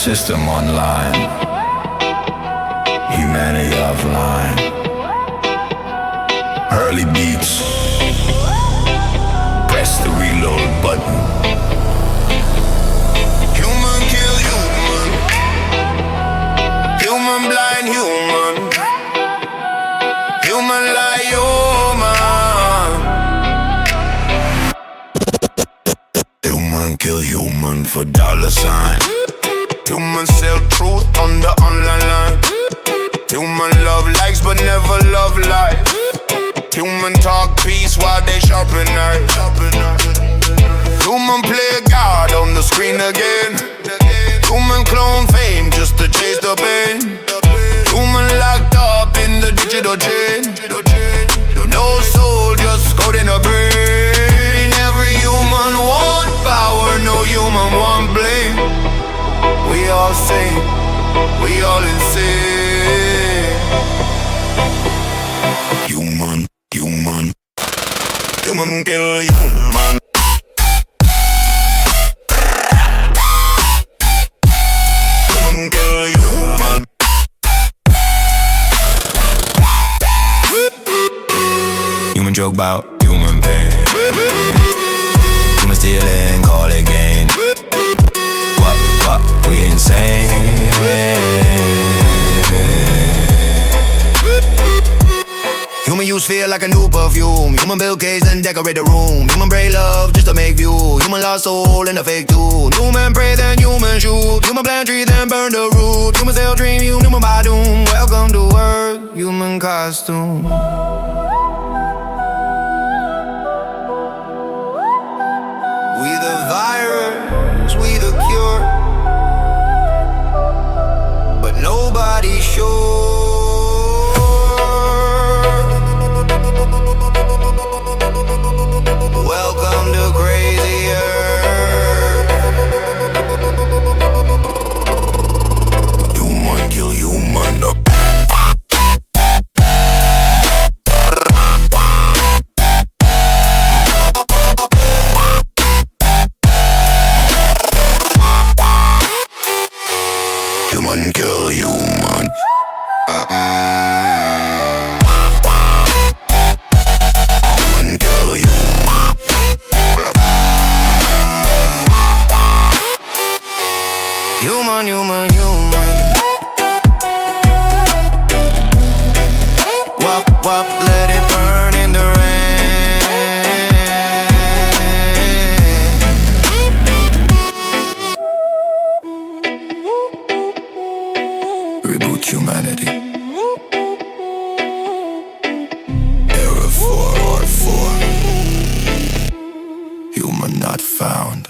system online, humanity offline. Hurley Beatz, press the reload button. Human kill human, human blind human, human lie human. Human kill human for $sign. Human sell truth on the online line. Human love likes but never love life. Human talk peace while they sharpen knife. Human play God on the screen again. Human clone fame just to chase the pain. Human locked up in the digital chain. No soul, just code in a brain. Every human want power, no human want blame. We all same, we all insane. Human, human, human kill human. Human kill human. Human joke about human pain. Human stealing, call it gain. What, we insane. Human use feel like a new perfume. Human build case and decorate the room. Human pray love just to make view. Human lost soul in a fake tune. Human pray then human shoot. Human plant tree then burn the root. Human sell dream, human buy doom. Welcome to Earth, human costume. We the virus, we the cure, but nobody's sure. Welcome to crazy Earth. Human kill human. Human kill human. Human kill human. Human, human, human. Wop, wop, let it burn in the rain. Reboot humanity. Error 4 or 4. Human not found.